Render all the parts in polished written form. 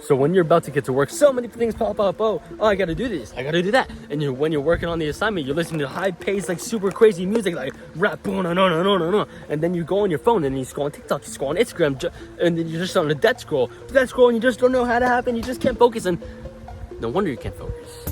So when you're about to get to work, so many things pop up. Oh, I gotta do this, I gotta do that. And when you're working on the assignment, you're listening to high-paced, like super crazy music, like rap, boom, no, no, no, no, no, no. And then you go on your phone, and you scroll on TikTok, you scroll on Instagram, and then you're just on a death scroll, and you just don't know how to happen. You just can't focus, and no wonder you can't focus.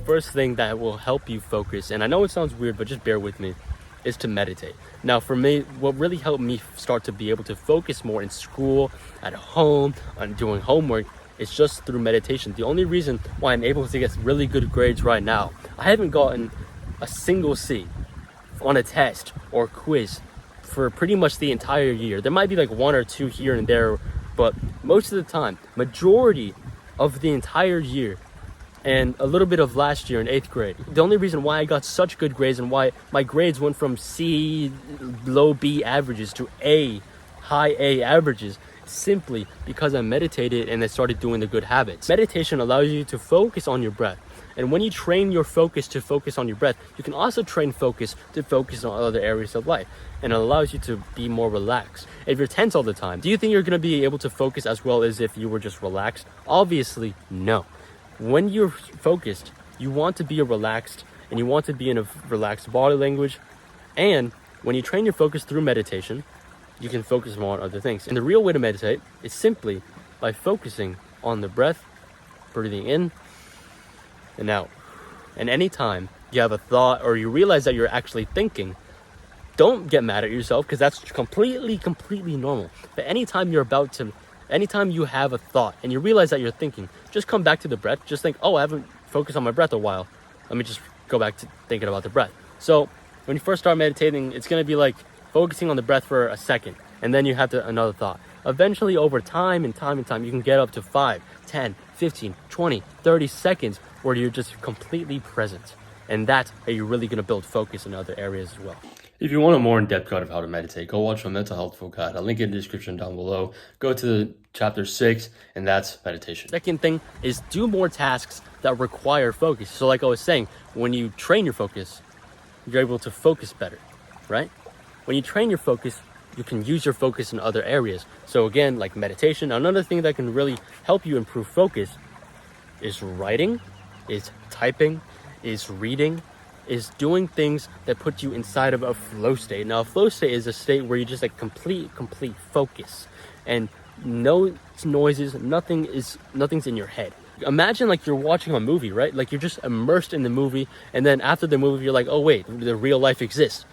First thing that will help you focus, and I know it sounds weird, but just bear with me, is to meditate. Now for me, what really helped me start to be able to focus more in school, at home, on doing homework, is just through meditation. The only reason why I'm able to get really good grades right now, I haven't gotten a single C on a test or quiz for pretty much the entire year. There might be like one or two here and there, but most of the time, majority of the entire year, and a little bit of last year in 8th grade. The only reason why I got such good grades and why my grades went from C, low B averages to A, high A averages, simply because I meditated and I started doing the good habits. Meditation allows you to focus on your breath. And when you train your focus to focus on your breath, you can also train focus to focus on other areas of life. And it allows you to be more relaxed. If you're tense all the time, do you think you're gonna be able to focus as well as if you were just relaxed? Obviously, no. When you're focused, you want to be relaxed, and you want to be in a relaxed body language. And when you train your focus through meditation, you can focus more on other things. And the real way to meditate is simply by focusing on the breath, breathing in and out. And anytime you have a thought or you realize that you're actually thinking, don't get mad at yourself, because that's completely normal. But anytime you have a thought and you realize that you're thinking, just come back to the breath. Just think, oh, I haven't focused on my breath a while. Let me just go back to thinking about the breath. So when you first start meditating, it's going to be like focusing on the breath for a second, and then you have another thought. Eventually, over time, you can get up to 5, 10, 15, 20, 30 seconds where you're just completely present. And that's how you're really going to build focus in other areas as well. If you want a more in-depth guide of how to meditate, go watch my mental health full guide. I'll link it in the description down below. Go to chapter 6, and that's meditation. Second thing is do more tasks that require focus. So like I was saying, when you train your focus, you're able to focus better, right? When you train your focus, you can use your focus in other areas. So again, like meditation, another thing that can really help you improve focus is writing, is typing, is reading, is doing things that put you inside of a flow state. Now, a flow state is a state where you just like complete focus, and no noises, nothing's in your head. Imagine like you're watching a movie, right? Like you're just immersed in the movie, and then after the movie, you're like, oh wait, the real life exists.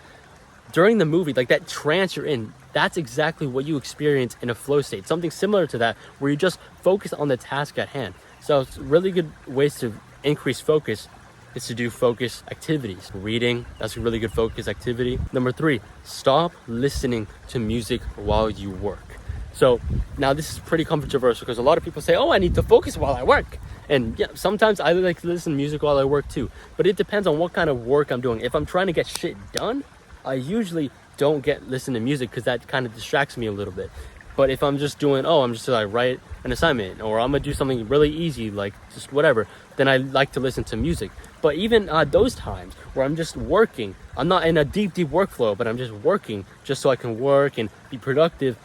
During the movie, like that trance you're in, that's exactly what you experience in a flow state. Something similar to that, where you just focus on the task at hand. So it's really good ways to increase focus is to do focus activities. Reading, that's a really good focus activity. Number 3, stop listening to music while you work. So now this is pretty controversial, because a lot of people say, oh, I need to focus while I work. And yeah, sometimes I like to listen to music while I work too. But it depends on what kind of work I'm doing. If I'm trying to get shit done, I usually don't listen to music, because that kind of distracts me a little bit. But if I'm just doing, I'm just like write an assignment, or I'm gonna do something really easy, like just whatever, then I like to listen to music. But even those times where I'm just working, I'm not in a deep workflow, but I'm just working just so I can work and be productive,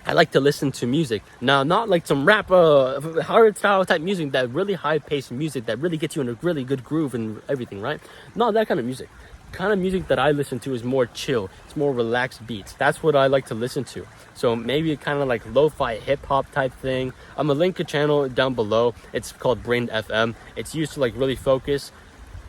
I like to listen to music. Now, not like some rap, hard style type music, that really high paced music that really gets you in a really good groove and everything, right? Not that kind of music. Kind of music that I listen to is more chill. It's more relaxed beats. That's what I like to listen to. So maybe kind of like lo-fi hip-hop type thing. I'm gonna link a channel down below. It's called Brain FM. It's used to like really focus,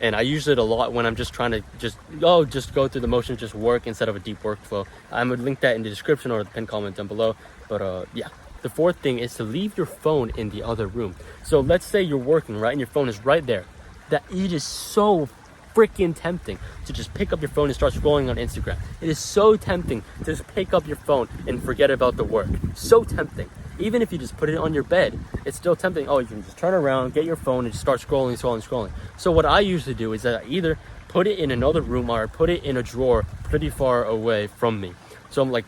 and I use it a lot when I'm just trying to just go through the motions, just work instead of a deep workflow. I'm gonna link that in the description or the pinned comment down below. But yeah. The fourth thing is to leave your phone in the other room. So let's say you're working, right, and your phone is right there. That it is so freaking tempting to just pick up your phone and start scrolling on Instagram. It is so tempting to just pick up your phone and forget about the work. So tempting. Even if you just put it on your bed, it's still tempting. Oh, you can just turn around, get your phone, and just start scrolling. So what I usually do is that I either put it in another room or put it in a drawer pretty far away from me. So I'm like,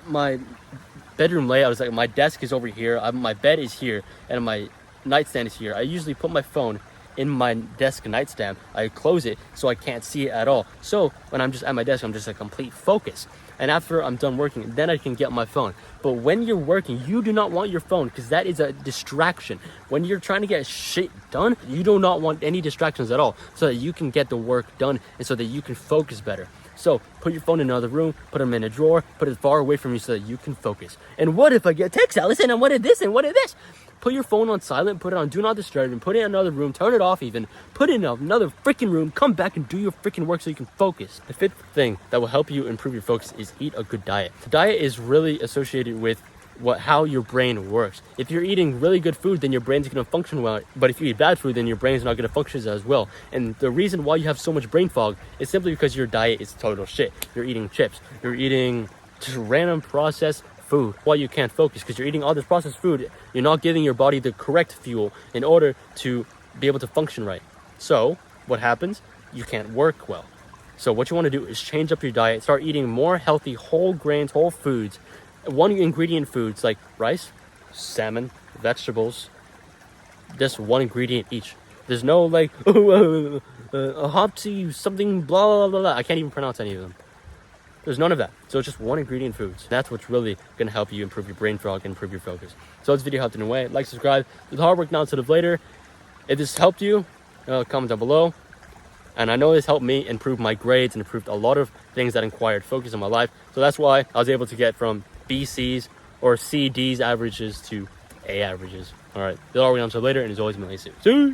my bedroom layout is like, my desk is over here, my bed is here, and my nightstand is here. I usually put my phone in my desk nightstand. I close it so I can't see it at all. So when I'm just at my desk, I'm just a complete focus. And after I'm done working, then I can get my phone. But when you're working, you do not want your phone because that is a distraction. When you're trying to get shit done, you do not want any distractions at all so that you can get the work done and so that you can focus better. So put your phone in another room, put them in a drawer, put it far away from you so that you can focus. And what if I get text, Allison, and what is this and what is this? Put your phone on silent, put it on do not disturb, and put it in another room, turn it off even, put it in another freaking room, come back and do your freaking work so you can focus. The fifth thing that will help you improve your focus is eat a good diet. The diet is really associated with how your brain works. If you're eating really good food, then your brain's going to function well. But if you eat bad food, then your brain's not going to function as well. And the reason why you have so much brain fog is simply because your diet is total shit. You're eating chips. You're eating just random processed food while you can't focus because you're eating all this processed food. You're not giving your body the correct fuel in order to be able to function right. So what happens? You can't work well. So what you want to do is change up your diet, start eating more healthy whole grains, whole foods, one ingredient foods like rice, salmon, vegetables, just one ingredient each. There's no like a hopsy something blah blah blah blah. I can't even pronounce any of them. There's none of that. So it's just one ingredient foods. That's what's really going to help you improve your brain fog and improve your focus. So this video helped in a way. Like, subscribe. Do the hard work now instead of later. If this helped you, comment down below. And I know this helped me improve my grades and improved a lot of things that required focus in my life. So that's why I was able to get from BC's or CD's averages to A averages. All right. Do the hard work now instead of later. And as always, Millie Sue. See?